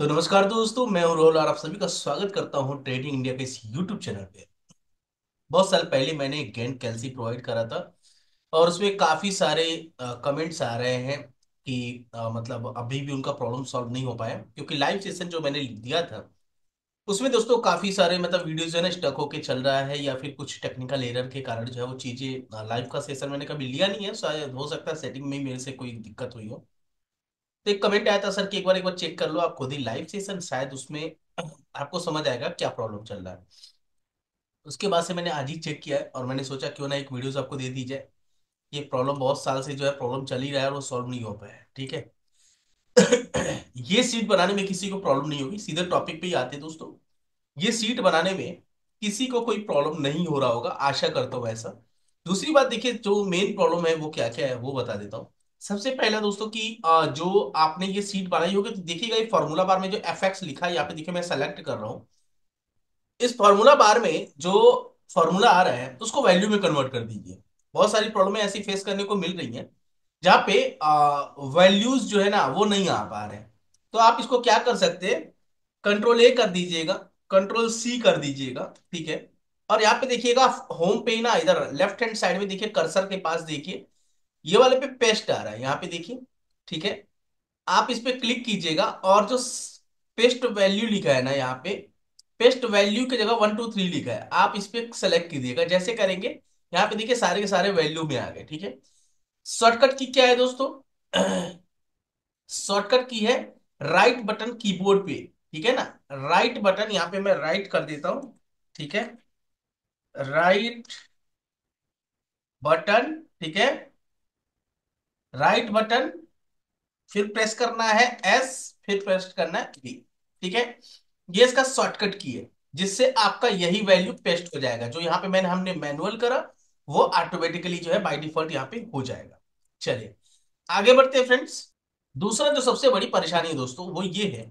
तो नमस्कार दोस्तों, मैं हूं रोल और आप सभी का स्वागत करता हूं ट्रेडिंग इंडिया के इस यूट्यूब चैनल पे। बहुत साल पहले मैंने एक गेंद कैल्सी प्रोवाइड करा था और उसमें काफी सारे कमेंट्स आ रहे हैं कि मतलब अभी भी उनका प्रॉब्लम सॉल्व नहीं हो पाया, क्योंकि लाइव सेशन जो मैंने दिया था उसमें दोस्तों काफी सारे मतलब वीडियोज जो है ना स्टक होके चल रहा है, या फिर कुछ टेक्निकल एरर के कारण जो है वो चीजें, लाइव का सेशन मैंने कभी लिया नहीं है, शायद हो सकता है सेटिंग में ही मेरे से कोई दिक्कत हुई हो। तो एक कमेंट आया था सर कि एक बार चेक कर लो आप खुद ही लाइव सेशन, शायद उसमें आपको समझ आएगा क्या प्रॉब्लम चल रहा है। उसके बाद से मैंने आज ही चेक किया है और मैंने सोचा क्यों ना एक वीडियोस आपको दे दी जाए। ये प्रॉब्लम बहुत साल से जो है प्रॉब्लम चल ही रहा है और वो सॉल्व नहीं हो पाया है, ठीक है। ये सीट बनाने में किसी को प्रॉब्लम नहीं होगी, सीधे टॉपिक पे ही आते हैं दोस्तों। ये सीट बनाने में किसी को कोई प्रॉब्लम नहीं हो रहा होगा, आशा करता हूँ ऐसा। दूसरी बात देखिए, जो मेन प्रॉब्लम है वो क्या क्या है वो बता देता हूँ। सबसे पहला दोस्तों कि जो आपने ये सीट बनाई होगी तो देखिएगा ये फॉर्मूला बार में जो एफ एक्स लिखा है यहाँ पे, देखिए मैं सेलेक्ट कर रहा हूँ। इस फॉर्मूला बार में जो फॉर्मूला आ रहा है तो उसको वैल्यू में कन्वर्ट कर दीजिए। बहुत सारी प्रॉब्लमें ऐसी फेस करने को मिल रही हैं जहाँ पे वैल्यूज जो है ना वो नहीं आ पा रहे हैं। तो आप इसको क्या कर सकते हैं, कंट्रोल ए कर दीजिएगा, कंट्रोल सी कर दीजिएगा, ठीक है। और यहाँ पे देखिएगा होम पे ना, इधर लेफ्ट हैंड साइड में देखिए कर्सर के पास देखिए, ये वाले पे पेस्ट आ रहा है, यहाँ पे देखिए, ठीक है। आप इस पे क्लिक कीजिएगा और जो पेस्ट वैल्यू लिखा है ना यहाँ पे, पेस्ट वैल्यू की जगह 1 2 3 लिखा है, आप इस पे सेलेक्ट कीजिएगा। जैसे करेंगे यहाँ पे देखिए सारे के सारे वैल्यू में आ गए, ठीक है। शॉर्टकट की क्या है दोस्तों? शॉर्टकट की है राइट बटन कीबोर्ड पे, ठीक है ना। राइट बटन यहाँ पे मैं राइट कर देता हूं, ठीक है। राइट बटन, ठीक है। राइट बटन, फिर प्रेस करना है एस, फिर प्रेस करना है बी, ठीक है। ये इसका शॉर्टकट की है, जिससे आपका यही वैल्यू पेस्ट हो जाएगा। जो यहाँ पे हमने मैनुअल करा वो ऑटोमेटिकली जो है बाय डिफॉल्ट यहाँ पे हो जाएगा। चलिए आगे बढ़ते हैं फ्रेंड्स। दूसरा जो सबसे बड़ी परेशानी है दोस्तों वो ये है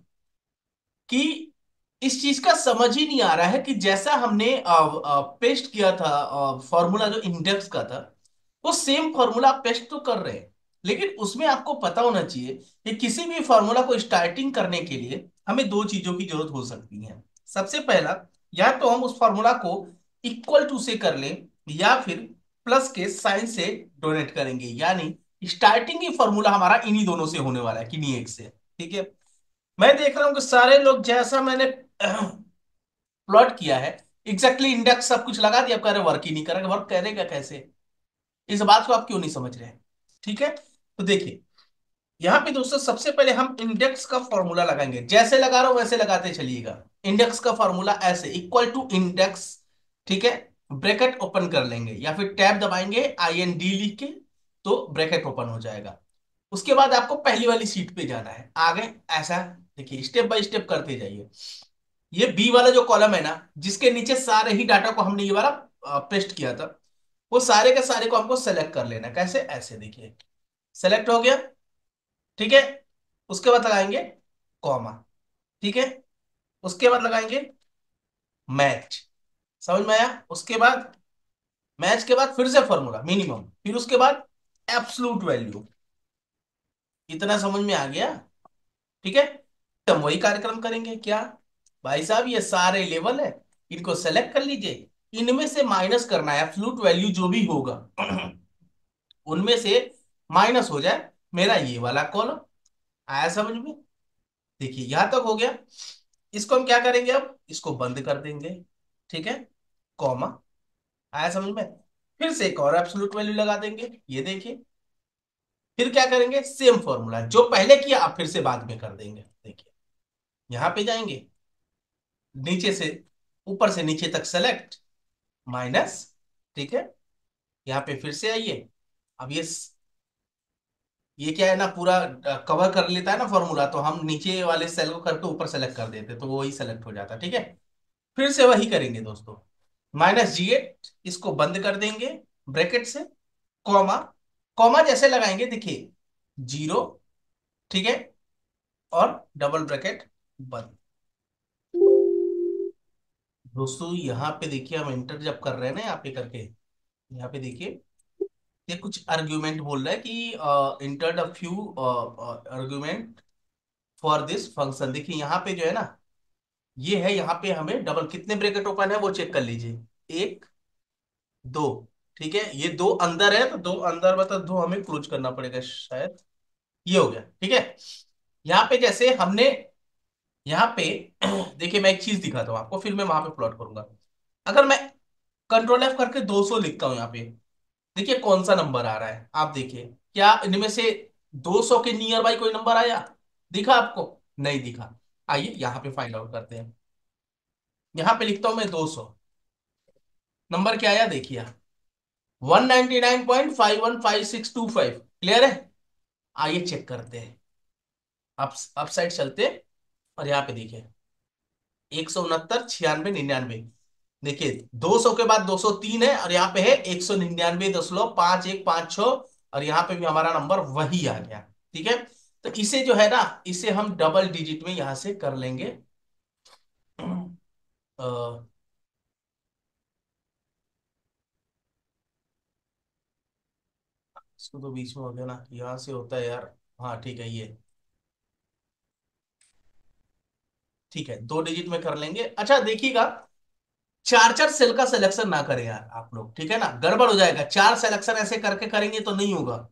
कि इस चीज का समझ ही नहीं आ रहा है कि जैसा हमने पेस्ट किया था फॉर्मूला जो इंडेक्स का था, वो सेम फॉर्मूला आप पेस्ट तो कर रहे हैं, लेकिन उसमें आपको पता होना चाहिए कि किसी भी फॉर्मूला को स्टार्टिंग करने के लिए हमें दो चीजों की जरूरत हो सकती है। सबसे पहला, या तो हम उस फॉर्मूला को इक्वल टू से कर लें, या फिर प्लस के साइन से डोनेट करेंगे, यानी स्टार्टिंग ही फॉर्मूला हमारा इन्हीं दोनों से होने वाला है, किन्हीं एक से, ठीक है। मैं देख रहा हूं कि सारे लोग जैसा मैंने प्लॉट किया है एग्जैक्टली इंडेक्स सब कुछ लगा दिया, कह रहे वर्क ही नहीं करेगा, वर्क करेगा कैसे? इस बात को आप क्यों नहीं समझ रहे हैं? ठीक है, तो देखिए यहां पे दोस्तों सबसे पहले हम इंडेक्स का फॉर्मूला लगाएंगे, जैसे लगा रहा हूं वैसे लगाते चलिएगा। इंडेक्स का फॉर्मूला ऐसे इक्वल टू इंडेक्स, ठीक है। ब्रैकेट ओपन कर लेंगे या फिर टैब दबाएंगे आई एन डी लिख के, तो ब्रैकेट ओपन हो जाएगा। उसके बाद आपको पहली वाली सीट पे जाना है, आगे ऐसा देखिए स्टेप बाय स्टेप करते जाइए। ये बी वाला जो कॉलम है ना, जिसके नीचे सारे ही डाटा को हमने ये वाला पेस्ट किया था, वो सारे के सारे को हमको सेलेक्ट कर लेना है। कैसे? ऐसे देखिए, सेलेक्ट हो गया, ठीक है। उसके बाद लगाएंगे कॉमा, ठीक है। उसके बाद लगाएंगे मैच, समझ में आया? उसके बाद मैच के बाद फिर से फॉर्मूला मिनिमम, फिर उसके बाद एब्सलूट वैल्यू। इतना समझ में आ गया? ठीक है। हम वही कार्यक्रम करेंगे क्या, भाई साहब ये सारे लेवल है, इनको सेलेक्ट कर लीजिए, इनमें से माइनस करना है एब्सलूट वैल्यू जो भी होगा उनमें से माइनस हो जाए मेरा ये वाला कॉलम। आया समझ में? देखिए यहां तक हो गया। इसको हम क्या करेंगे, अब इसको बंद कर देंगे, ठीक है, कॉमा। आया समझ में? फिर से एक और एब्सोल्यूट वैल्यू लगा देंगे, ये देखिए। फिर क्या करेंगे, सेम फॉर्मूला जो पहले किया आप फिर से बाद में कर देंगे। देखिए यहां पे जाएंगे, नीचे से ऊपर से नीचे तक सेलेक्ट, माइनस, ठीक है। यहाँ पे फिर से आइए। अब ये क्या है ना, पूरा कवर कर लेता है ना फॉर्मूला, तो हम नीचे वाले सेल को करके ऊपर सेलेक्ट कर देते तो वो वही सेलेक्ट हो जाता, ठीक है। फिर से वही करेंगे दोस्तों, -G8, इसको बंद कर देंगे ब्रैकेट से, कॉमा। कॉमा जैसे लगाएंगे देखिए, 0, ठीक है, और डबल ब्रैकेट बंद। दोस्तों यहाँ पे देखिए हम एंटर जब कर रहे हैं ना यहाँ पे करके, यहाँ पे देखिए ये कुछ आर्ग्यूमेंट बोल रहा है कि enter the few argument, for this function. देखिए यहाँ पे जो है ना, ये है, यहाँ पे हमें डबल कितने ब्रैकेट ओपन है वो चेक कर लीजिए। एक, दो। ठीक है, ये दो अंदर है तो दो अंदर, मतलब दो हमें क्लोज करना पड़ेगा शायद। ये हो गया, ठीक है। यहाँ पे जैसे हमने, यहाँ पे देखिए मैं एक चीज दिखाता हूँ आपको, फिर मैं वहां पे प्लॉट करूंगा। अगर मैं कंट्रोल एफ करके 200 लिखता हूँ यहाँ पे, देखिए कौन सा नंबर आ रहा है, आप देखिए। क्या इनमें से 200 के नियर बाई कोई नंबर आया? दिखा आपको? नहीं दिखा। आइए यहाँ पे फाइंड आउट करते हैं। यहाँ पे लिखता हूं मैं 200, नंबर क्या आया देखिए, 199.515625। क्लियर है? आइए चेक करते हैं। अप साइड चलते हैं, और यहाँ पे देखिए 169, 96, 99। देखिए 200 के बाद 203 है, और यहाँ पे है 199.5156, और यहाँ पे भी हमारा नंबर वही आ गया। ठीक है, तो इसे जो है ना, इसे हम डबल डिजिट में यहां से कर लेंगे। अ, इसको तो बीच में हो गया ना, यहां से होता है यार। हाँ ठीक है, ये ठीक है, दो डिजिट में कर लेंगे। अच्छा देखिएगा, चार चार सेल का सिलेक्शन ना करें यार आप लोग, ठीक है ना, गड़बड़ हो जाएगा। चार सिलेक्शन ऐसे करके करेंगे तो नहीं होगा।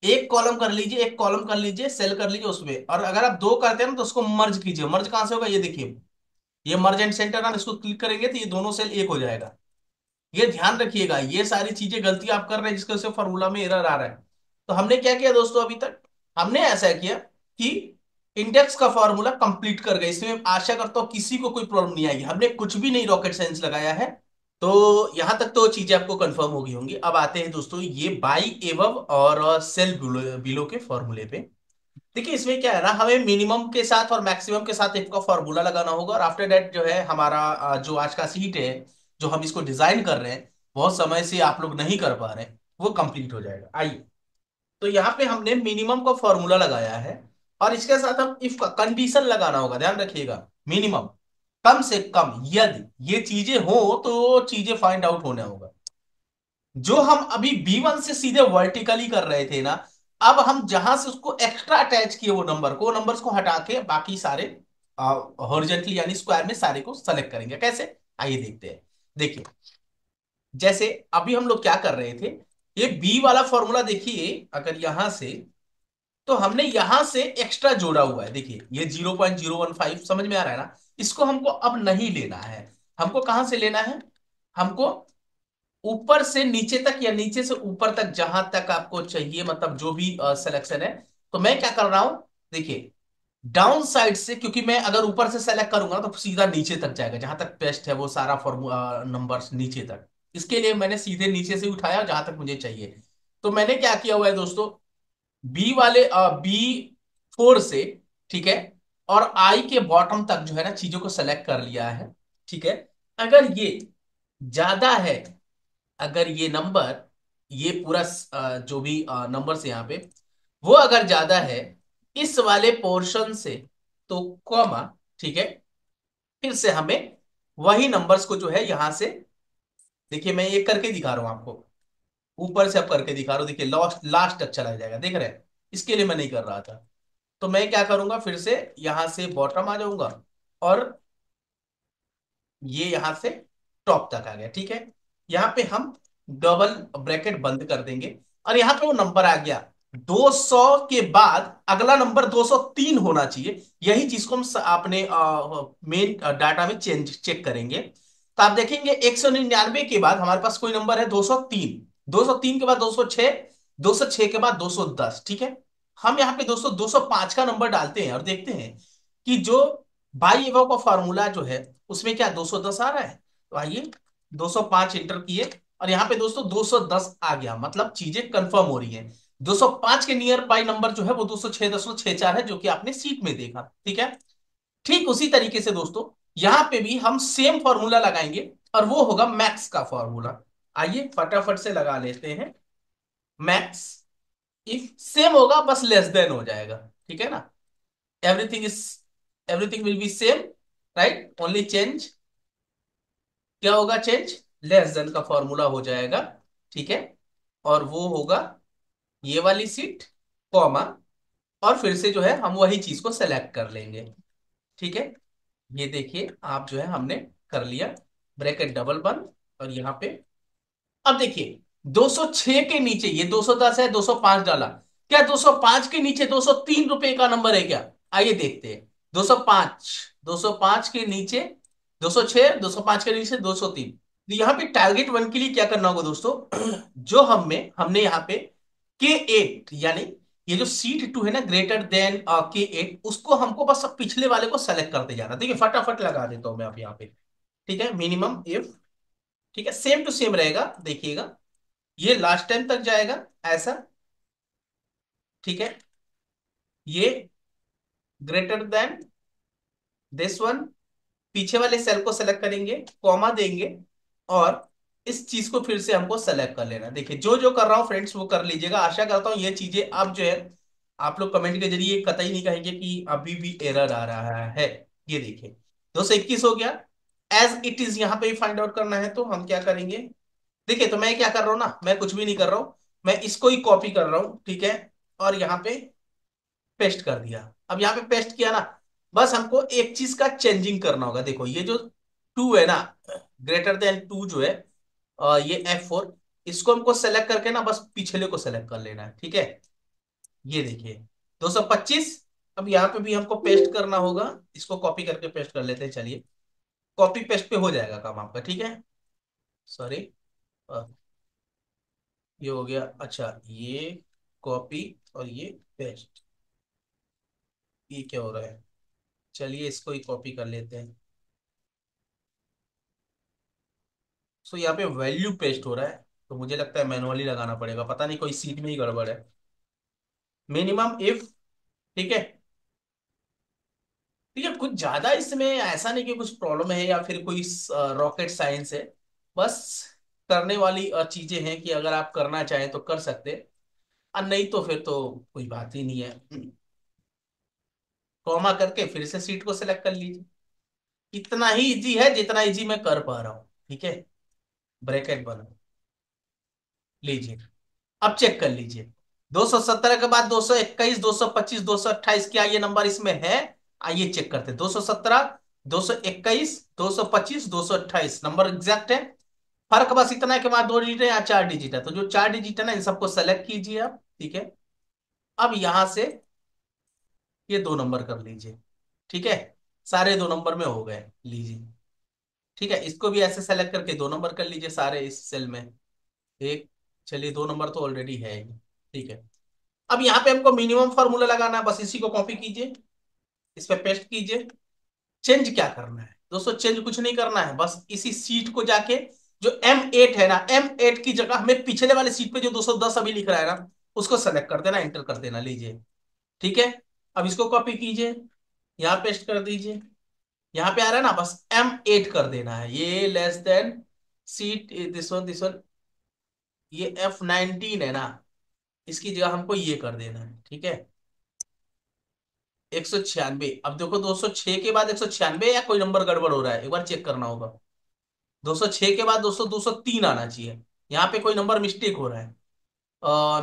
एक कॉलम कर लीजिए, एक कॉलम कर लीजिए, सेल कर लीजिए उसमें, और अगर आप दो करते हैं ना तो उसको मर्ज कीजिए। मर्ज कहां से होगा, ये देखिए, ये मर्ज एंड सेंटर ना, इसको क्लिक करेंगे तो ये दोनों सेल एक हो जाएगा। ये ध्यान रखिएगा, ये सारी चीजें गलती आप कर रहे हैं जिसकी वजह से फॉर्मूला में एरर आ रहा है। तो हमने क्या किया दोस्तों, अभी तक हमने ऐसा किया कि इंडेक्स का फॉर्मूला कंप्लीट कर गए। इसमें आशा करता हूं किसी को कोई प्रॉब्लम नहीं आएगी। हमने कुछ भी नहीं रॉकेट साइंस लगाया है। तो यहां तक तो चीजें आपको कंफर्म हो गई होंगी। अब आते हैं दोस्तों ये बाई एवब और सेल बिलो बिलो के फॉर्मूले पे। देखिए इसमें क्या है ना, हमें मिनिमम के साथ और मैक्सिमम के साथ एक का फॉर्मूला लगाना होगा, और आफ्टर दैट जो है हमारा जो आज का सीट है, जो हम इसको डिजाइन कर रहे हैं, बहुत समय से आप लोग नहीं कर पा रहे हैं, वो कंप्लीट हो जाएगा। आइए, तो यहाँ पे हमने मिनिमम का फॉर्मूला लगाया है, और इसके साथ हम इफ का कंडीशन लगाना होगा। ध्यान रखिएगा, मिनिमम, कम से कम यदि ये चीजें हो तो चीजें फाइंड आउट होना होगा। जो हम अभी B1 से सीधे वर्टिकली कर रहे थे ना, अब हम जहां से उसको एक्स्ट्रा अटैच किए वो नंबर को, नंबर्स को हटा के बाकी सारे हॉरिजॉन्टली यानी स्क्वायर में सारे को सेलेक्ट करेंगे। कैसे, आइए देखते हैं। देखिए जैसे अभी हम लोग क्या कर रहे थे, ये बी वाला फॉर्मूला देखिए, अगर यहां से, तो हमने यहां से एक्स्ट्रा जोड़ा हुआ है। देखिए ये 0.015 समझ में आ रहा है ना, इसको हमको अब नहीं लेना है। हमको कहां से लेना है, हमको ऊपर से नीचे तक या नीचे से ऊपर तक, जहां तक आपको चाहिए, मतलब जो भी सिलेक्शन है। तो मैं क्या कर रहा हूं, देखिए डाउन साइड से, क्योंकि मैं अगर ऊपर से सेलेक्ट करूंगा तो सीधा नीचे तक जाएगा, जहां तक पेस्ट है वो सारा फॉर्मूला नंबर्स नीचे तक। इसके लिए मैंने सीधे नीचे से उठाया जहां तक मुझे चाहिए। तो मैंने क्या किया हुआ है दोस्तों, बी वाले B4 से, ठीक है, और आई के बॉटम तक जो है ना चीजों को सेलेक्ट कर लिया है। ठीक है, अगर ये ज्यादा है, अगर ये नंबर, ये पूरा जो भी नंबर से यहाँ पे, वो अगर ज्यादा है इस वाले पोर्शन से, तो कॉमा, ठीक है, फिर से हमें वही नंबर्स को जो है यहां से, देखिए मैं एक करके दिखा रहा हूं आपको, ऊपर से अब करके दिखा रहा हूं। देखिए लास्ट लास्ट तक चला जाएगा, देख रहे हैं? इसके लिए मैं नहीं कर रहा था। तो मैं क्या करूंगा, फिर से यहां से बॉटम आ जाऊंगा, और ये यहां से टॉप तक आ गया। ठीक है, यहां पे हम डबल ब्रैकेट बंद कर देंगे, और यहां पे वो नंबर आ गया 200 के बाद अगला नंबर 203 होना चाहिए। यही चीज को हम अपने मेन डाटा में चेंज चेक करेंगे। तो आप देखेंगे 199 के बाद हमारे पास कोई नंबर है 203, 203 के बाद 206, 206 के बाद 210। ठीक है, हम यहाँ पे दोस्तों 205 का नंबर डालते हैं और देखते हैं कि जो बाई एवो का फॉर्मूला जो है उसमें क्या 210 आ रहा है। तो आइए 205 इंटर किए, और यहाँ पे दोस्तों 210 आ गया, मतलब चीजें कंफर्म हो रही हैं। 205 के नियर बाई नंबर जो है वो 206.64 है, जो कि आपने सीट में देखा। ठीक है, ठीक उसी तरीके से दोस्तों यहां पे भी हम सेम फॉर्मूला लगाएंगे, और वो होगा मैक्स का फॉर्मूला। आइए फटाफट से लगा लेते हैं। मैक्स, इफ सेम होगा बस लेस देन हो जाएगा, ठीक है ना। Everything is, everything will be same, right, only change, क्या होगा चेंज, लेस देन का फॉर्मूला हो जाएगा। ठीक है, और वो होगा ये वाली सीट, कॉमा, और फिर से जो है हम वही चीज को सेलेक्ट कर लेंगे। ठीक है, ये देखिए आप जो है हमने कर लिया, ब्रैकेट डबल बंद, और यहाँ पे अब देखिए 206 के नीचे ये 210 है, 205 डाला, क्या 205 के नीचे 203 रुपए का नंबर है क्या? आइए देखते हैं। 205, 205 के नीचे 206, 205 के नीचे 203। तो यहाँ पे टारगेट वन के लिए क्या करना होगा दोस्तों, जो हमने यहाँ पे K8 यानी ये जो सीट टू है ना, ग्रेटर देन K8, उसको हमको बस पिछले वाले को सेलेक्ट करते जाना। देखिए फटाफट लगा देता हूं मैं आप यहाँ पे। ठीक है, मिनिमम इफ, ठीक है, सेम टू सेम रहेगा, देखिएगा ये लास्ट टाइम तक जाएगा ऐसा। ठीक है, ये ग्रेटर देन दिस वन, पीछे वाले सेल को सेलेक्ट करेंगे, कॉमा देंगे, और इस चीज को फिर से हमको सेलेक्ट कर लेना। देखिए जो जो कर रहा हूं फ्रेंड्स वो कर लीजिएगा। आशा करता हूं ये चीजें अब जो है आप लोग कमेंट के जरिए कतई नहीं कहेंगे कि अभी भी एरर आ रहा है। ये देखिए 221 हो गया, एज इट इज यहाँ पे फाइंड आउट करना है, तो हम क्या करेंगे। देखिए तो मैं क्या कर रहा हूँ ना, मैं कुछ भी नहीं कर रहा हूँ, मैं इसको ही कॉपी कर रहा हूँ, ठीक है, और यहाँ पे पेस्ट कर दिया। अब यहाँ पे पेस्ट किया ना, बस हमको एक चीज का चेंजिंग करना होगा। देखो ये जो टू है ना, ग्रेटर देन टू जो है, ये F4, इसको हमको सेलेक्ट करके ना बस पिछले को सेलेक्ट कर लेना है। ठीक है, ये देखिए 225। अब यहाँ पे भी हमको पेस्ट करना होगा, इसको कॉपी करके पेस्ट कर लेते हैं। चलिए कॉपी पेस्ट पे हो जाएगा काम आपका। ठीक है, सॉरी, ये हो गया। अच्छा ये कॉपी और ये पेस्ट, ये क्या हो रहा है, चलिए इसको ही कॉपी कर लेते हैं। सो यहाँ पे वैल्यू पेस्ट हो रहा है, तो मुझे लगता है मैनुअली लगाना पड़ेगा, पता नहीं कोई सीट में ही गड़बड़ है। मिनिमम इफ, ठीक है, ठीक है, कुछ ज्यादा इसमें ऐसा नहीं कि कुछ प्रॉब्लम है या फिर कोई रॉकेट साइंस है, बस करने वाली चीजें हैं कि अगर आप करना चाहें तो कर सकते हैं, और नहीं तो फिर तो कोई बात ही नहीं है। कॉमा करके फिर से सीट को सिलेक्ट कर लीजिए। इतना ही इजी है जितना इजी मैं कर पा रहा हूँ। ठीक है, ब्रैकेट बना लीजिए, अब चेक कर लीजिए। 217 के बाद 221, 225, 228, क्या ये नंबर इसमें है? आइए चेक करते हैं। 217, 221, 225, 228 नंबर एग्जैक्ट है। फर्क बस इतना है कि वहां 2 डिजिट है या 4 डिजिट है, तो जो 4 डिजिट है ना इन सबको सेलेक्ट कीजिए आप। ठीक है, अब यहां से ये 2 नंबर कर लीजिए। ठीक है, सारे 2 नंबर में हो गए, लीजिए। ठीक है, इसको भी ऐसे सेलेक्ट करके 2 नंबर कर लीजिए सारे इस सेल में। एक, चलिए 2 नंबर तो ऑलरेडी है ही। ठीक है, अब यहाँ पे हमको मिनिमम फॉर्मूला लगाना है, बस इसी को कॉपी कीजिए, इस पे पेस्ट कीजिए। चेंज क्या करना है दोस्तों, चेंज कुछ नहीं करना है, बस इसी सीट को जाके जो M8 है ना, M8 की जगह हमें पिछले वाले सीट पे जो 210 अभी लिख रहा है ना, उसको सेलेक्ट कर देना, एंटर कर देना, लीजिए। ठीक है, अब इसको कॉपी कीजिए, यहाँ पेस्ट कर दीजिए। यहाँ पे आ रहा है ना, बस M8 कर देना है, ये less than seat this one, ये F19 है ना, इसकी जगह हमको ये कर देना है। ठीक है, 196। अब देखो 206 के बाद 196 या कोई नंबर गड़बड़ हो रहा है, एक बार चेक करना होगा। 206 के बाद दोस्तों 203 आना चाहिए, यहाँ पे कोई नंबर मिस्टेक हो रहा है।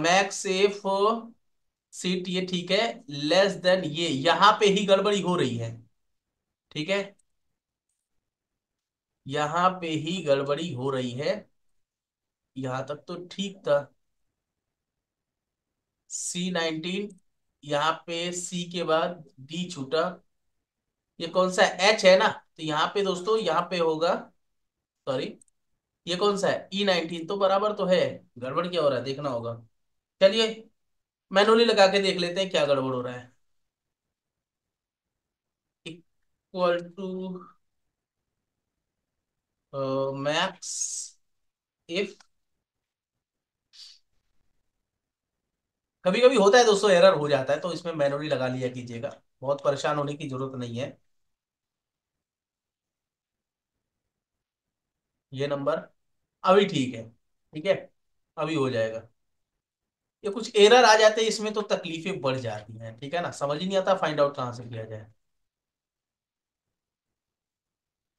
मैक्स एफ सीट, ये ठीक है, लेस देन ये यहाँ पे ही गड़बड़ी हो रही है। ठीक है, यहाँ पे ही गड़बड़ी हो रही है, यहाँ तक तो ठीक था। C19, यहाँ पे C के बाद D छूटा, ये कौन सा H है ना, तो यहाँ पे दोस्तों यहाँ पे होगा, सॉरी, ये कौन सा है E19, तो बराबर तो है, गड़बड़ क्या हो रहा है देखना होगा। चलिए मैनुअली लगा के देख लेते हैं क्या गड़बड़ हो रहा है। इक्वल टू मैक्स इफ, कभी कभी होता है दोस्तों, एरर हो जाता है, तो इसमें मैनुअली लगा लिया कीजिएगा, बहुत परेशान होने की जरूरत नहीं है। ये नंबर अभी ठीक है। ठीक है, अभी हो जाएगा। ये कुछ एरर आ जाते हैं इसमें तो तकलीफें बढ़ जाती हैं, ठीक है ना, समझ ही नहीं आता फाइंड आउट कहाँ से किया जाए।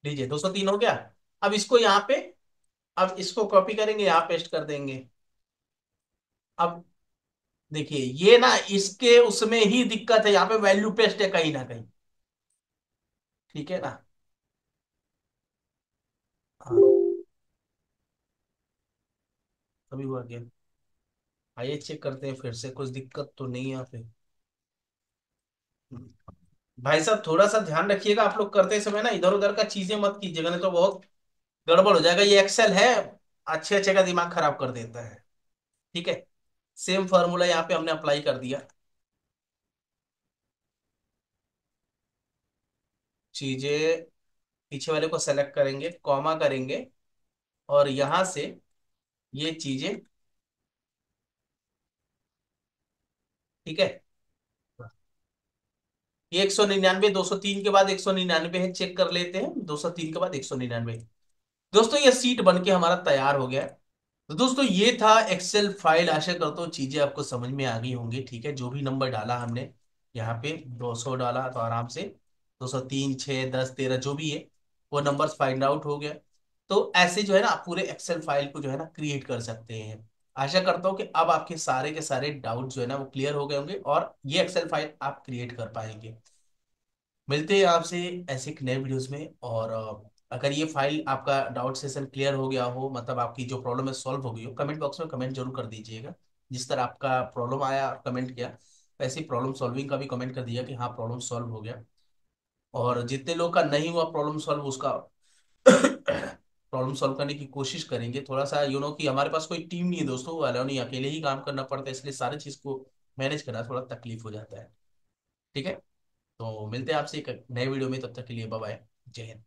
लीजिए 203 हो गया। अब इसको यहाँ पे, अब इसको कॉपी करेंगे, यहाँ पेस्ट कर देंगे। अब देखिए ये ना, इसके उसमें ही दिक्कत है, यहाँ पे वैल्यू पेस्ट है कहीं ना कहीं। ठीक है ना। हाँ, अभी हुआ क्या? आइए चेक करते हैं फिर से, कुछ दिक्कत तो नहीं है यहाँ पे। भाई साहब थोड़ा सा ध्यान रखिएगा, आप लोग करते समय ना इधर उधर का चीजें मत कीजिएगा, नहीं तो बहुत गड़बड़ हो जाएगा। ये एक्सेल है, अच्छे अच्छे का दिमाग खराब कर देता है। ठीक है। सेम फॉर्मूला यहाँ पे हमने अप्लाई कर दिया। चीजें, पीछे वाले को सेलेक्ट करेंगे, कॉमा करेंगे, और यहां से ये चीजें, ठीक है। ये 199, 203 के बाद 199 है, चेक कर लेते हैं, 203 के बाद 199। दोस्तों ये सीट बन के हमारा तैयार हो गया। तो दोस्तों ये था एक्सेल फाइल। आशा करता हूँ चीजें आपको समझ में आ गई होंगी। ठीक है, जो भी नंबर डाला हमने यहाँ पे, 200 डाला तो आराम से 203, 6, 10, 13 जो भी है वो नंबर्स फाइंड आउट हो गया। तो ऐसे जो है ना आप पूरे एक्सेल फाइल को जो है ना क्रिएट कर सकते हैं। आशा करता हूँ कि अब आपके सारे के सारे डाउट जो है ना वो क्लियर हो गए होंगे, और ये एक्सेल फाइल आप क्रिएट कर पाएंगे। मिलते हैं आपसे ऐसे एक नए वीडियोस में। और अगर ये फाइल आपका डाउट सेशन क्लियर हो गया हो, मतलब आपकी जो प्रॉब्लम है सॉल्व हो गई हो, कमेंट बॉक्स में कमेंट जरूर कर दीजिएगा। जिस तरह आपका प्रॉब्लम आया कमेंट किया, वैसे ही प्रॉब्लम सॉल्विंग का भी कमेंट कर दिया कि हाँ प्रॉब्लम सॉल्व हो गया। और जितने लोग का नहीं हुआ प्रॉब्लम सॉल्व, उसका प्रॉब्लम सॉल्व करने की कोशिश करेंगे। थोड़ा सा कि हमारे पास कोई टीम नहीं है दोस्तों, वाला नहीं, अकेले ही काम करना पड़ता है, इसलिए सारी चीज को मैनेज करना थोड़ा तकलीफ हो जाता है। ठीक है। तो मिलते हैं आपसे एक नए वीडियो में, तब तक के लिए बाय बाय। जय हिंद।